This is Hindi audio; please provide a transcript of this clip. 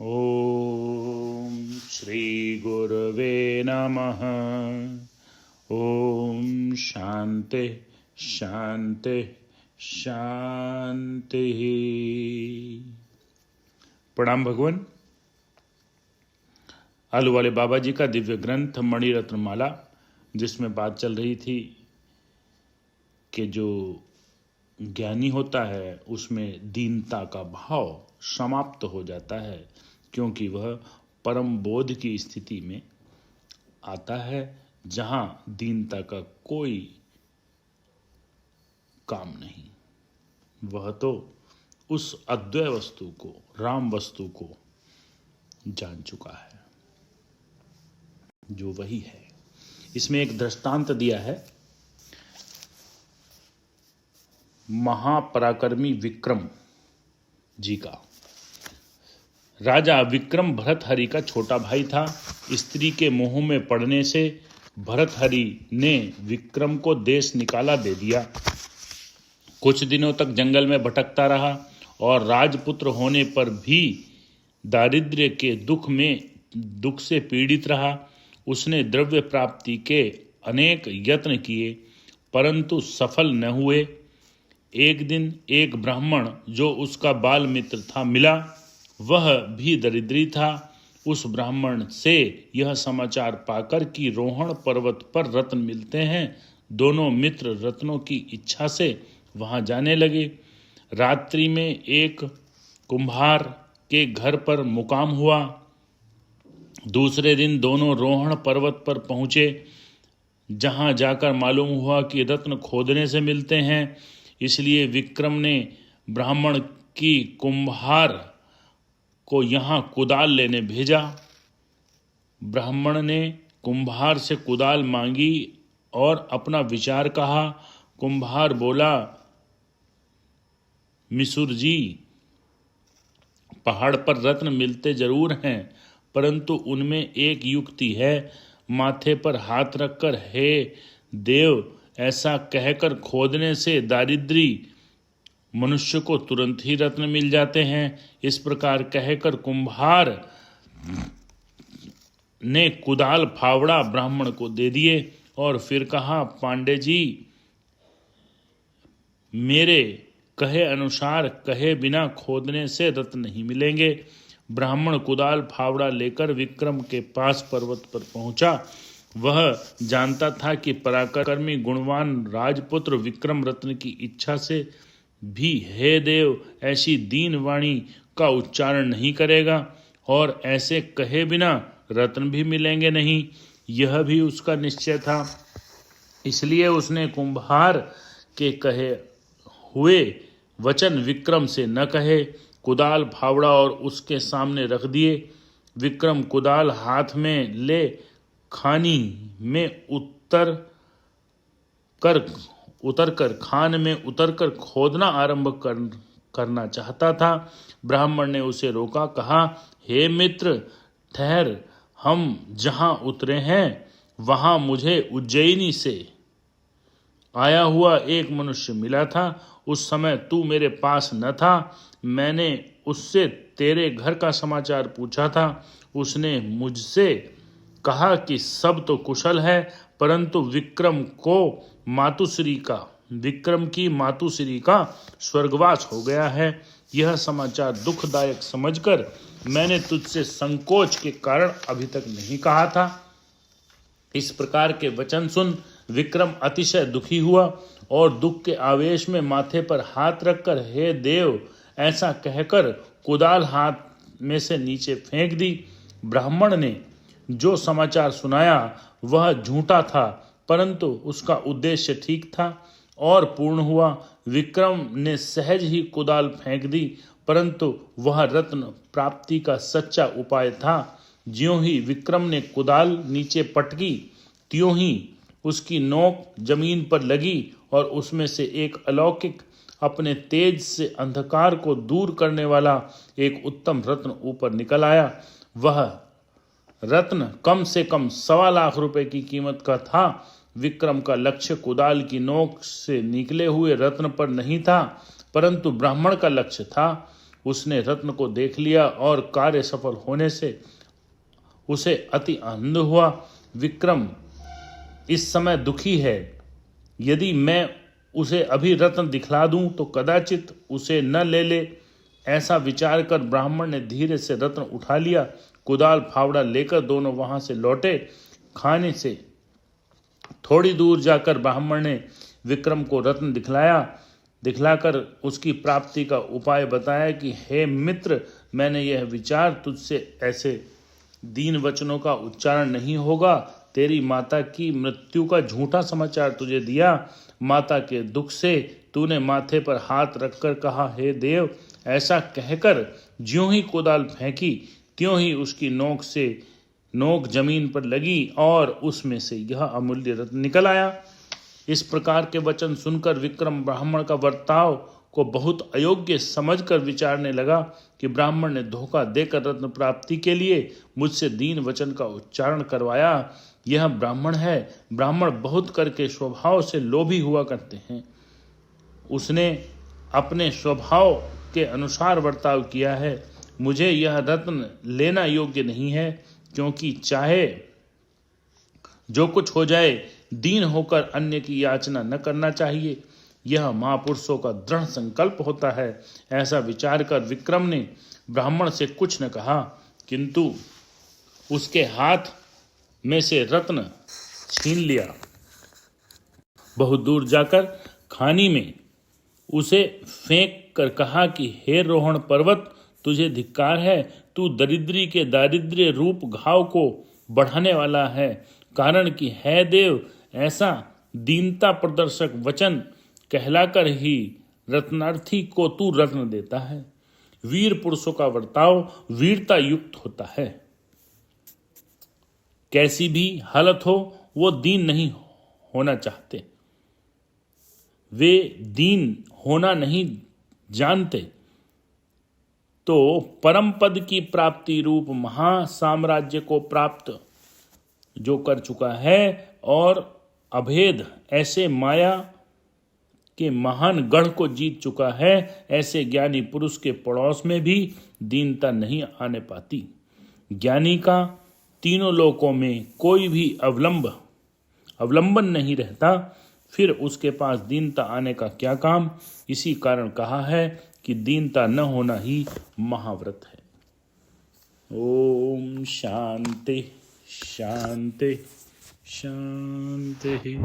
ओम श्री गुरवे नमः। ओम शांति शांति शांति। प्रणाम भगवान। आलू वाले बाबा जी का दिव्य ग्रंथ मणिरत्न माला, जिसमें बात चल रही थी कि जो ज्ञानी होता है उसमें दीनता का भाव समाप्त हो जाता है, क्योंकि वह परम बोध की स्थिति में आता है जहां दीनता का कोई काम नहीं। वह तो उस अद्वय वस्तु को, राम वस्तु को जान चुका है जो वही है। इसमें एक दृष्टांत दिया है महापराक्रमी विक्रम जी का। राजा विक्रम भरतहरि का छोटा भाई था। स्त्री के मोह में पड़ने से भरतहरि ने विक्रम को देश निकाला दे दिया। कुछ दिनों तक जंगल में भटकता रहा और राजपुत्र होने पर भी दारिद्र्य के दुख से पीड़ित रहा। उसने द्रव्य प्राप्ति के अनेक यत्न किए, परंतु सफल न हुए। एक दिन एक ब्राह्मण जो उसका बाल मित्र था मिला। वह भी दरिद्री था। उस ब्राह्मण से यह समाचार पाकर कि रोहण पर्वत पर रत्न मिलते हैं, दोनों मित्र रत्नों की इच्छा से वहां जाने लगे। रात्रि में एक कुम्हार के घर पर मुकाम हुआ। दूसरे दिन दोनों रोहण पर्वत पर पहुंचे, जहां जाकर मालूम हुआ कि रत्न खोदने से मिलते हैं। इसलिए विक्रम ने ब्राह्मण की कुम्हार को यहाँ कुदाल लेने भेजा। ब्राह्मण ने कुम्हार से कुदाल मांगी और अपना विचार कहा। कुम्हार बोला, मिसुर जी, पहाड़ पर रत्न मिलते जरूर हैं, परंतु उनमें एक युक्ति है। माथे पर हाथ रखकर हे देव ऐसा कहकर खोदने से दारिद्री मनुष्य को तुरंत ही रत्न मिल जाते हैं। इस प्रकार कहकर कुम्हार ने कुदाल फावड़ा ब्राह्मण को दे दिए और फिर कहा, पांडे जी, मेरे कहे अनुसार कहे बिना खोदने से रत्न नहीं मिलेंगे। ब्राह्मण कुदाल फावड़ा लेकर विक्रम के पास पर्वत पर पहुंचा। वह जानता था कि पराक्रमी गुणवान राजपुत्र विक्रम रत्न की इच्छा से भी हे देव ऐसी दीन वाणी का उच्चारण नहीं करेगा और ऐसे कहे बिना रत्न भी मिलेंगे नहीं। यह भी उसका निश्चय था। इसलिए उसने कुम्हार के कहे हुए वचन विक्रम से न कहे, कुदाल फावड़ा और उसके सामने रख दिए। विक्रम कुदाल हाथ में ले खानी में खान में उतरकर खोदना आरंभ करना चाहता था। ब्राह्मण ने उसे रोका, कहा, हे मित्र ठहर, हम जहां उतरे हैं वहां मुझे उज्जैनी से आया हुआ एक मनुष्य मिला था। उस समय तू मेरे पास न था। मैंने उससे तेरे घर का समाचार पूछा था। उसने मुझसे कहा कि सब तो कुशल है, परंतु विक्रम की मातुश्री का स्वर्गवास हो गया है। यह समाचार दुखदायक समझकर मैंने तुझसे संकोच के कारण अभी तक नहीं कहा था। इस प्रकार के वचन सुन विक्रम अतिशय दुखी हुआ और दुख के आवेश में माथे पर हाथ रखकर हे देव ऐसा कहकर कुदाल हाथ में से नीचे फेंक दी। ब्राह्मण ने जो समाचार सुनाया वह झूठा था, परंतु उसका उद्देश्य ठीक था और पूर्ण हुआ। विक्रम ने सहज ही कुदाल फेंक दी, परंतु वह रत्न प्राप्ति का सच्चा उपाय था। ज्यों ही विक्रम ने कुदाल नीचे पटकी, त्यों ही उसकी नोक जमीन पर लगी और उसमें से एक अलौकिक, अपने तेज से अंधकार को दूर करने वाला एक उत्तम रत्न ऊपर निकल आया। वह रत्न कम से कम 1.25 लाख रुपए की कीमत का था। विक्रम का लक्ष्य कुदाल की नोक से निकले हुए रत्न पर नहीं था, परंतु ब्राह्मण का लक्ष्य था। उसने रत्न को देख लिया और कार्य सफल होने से उसे अति आनंद हुआ। विक्रम इस समय दुखी है, यदि मैं उसे अभी रत्न दिखला दूं तो कदाचित उसे न ले ले। ऐसा विचार कर ब्राह्मण ने धीरे से रत्न उठा लिया। कुदाल फावड़ा लेकर दोनों वहां से लौटे। खाने से थोड़ी दूर जाकर ब्राह्मण ने विक्रम को रत्न दिखलाकर उसकी प्राप्ति का उपाय बताया कि हे मित्र, मैंने यह विचार तुझसे ऐसे दीन वचनों का उच्चारण नहीं होगा। तेरी माता की मृत्यु का झूठा समाचार तुझे दिया। माता के दुख से तूने माथे पर हाथ रखकर कहा, हे देव। ऐसा कहकर ज्यों ही कुदाल फेंकी त्यों ही उसकी नोक जमीन पर लगी और उसमें से यह अमूल्य रत्न निकल आया। इस प्रकार के वचन सुनकर विक्रम ब्राह्मण का वर्ताव को बहुत अयोग्य समझकर विचारने लगा कि ब्राह्मण ने धोखा देकर रत्न प्राप्ति के लिए मुझसे दीन वचन का उच्चारण करवाया। यह ब्राह्मण है। ब्राह्मण बहुत करके स्वभाव से लोभी हुआ करते हैं। उसने अपने स्वभाव के अनुसार वर्ताव किया है। मुझे यह रत्न लेना योग्य नहीं है, क्योंकि चाहे जो कुछ हो जाए दीन होकर अन्य की याचना न करना चाहिए। यह महापुरुषों का दृढ़ संकल्प होता है। ऐसा विचार कर विक्रम ने ब्राह्मण से कुछ न कहा, किंतु उसके हाथ में से रत्न छीन लिया। बहुत दूर जाकर खानी में उसे फेंक कर कहा कि हे रोहण पर्वत, तुझे धिक्कार है। तू दरिद्री के दारिद्र्य रूप घाव को बढ़ाने वाला है। कारण कि है देव, ऐसा दीनता प्रदर्शक वचन कहलाकर ही रत्नार्थी को तू रत्न देता है। वीर पुरुषों का वर्ताव वीरता युक्त होता है। कैसी भी हालत हो वो दीन नहीं होना चाहते, वे दीन होना नहीं जानते। तो परम पद की प्राप्ति रूप महासाम्राज्य को प्राप्त जो कर चुका है और अभेद ऐसे माया के महान गढ़ को जीत चुका है, ऐसे ज्ञानी पुरुष के पड़ोस में भी दीनता नहीं आने पाती। ज्ञानी का तीनों लोकों में कोई भी अवलंबन नहीं रहता, फिर उसके पास दीनता आने का क्या काम। इसी कारण कहा है कि दीनता न होना ही महाव्रत है। ओम शांति शांति शांति।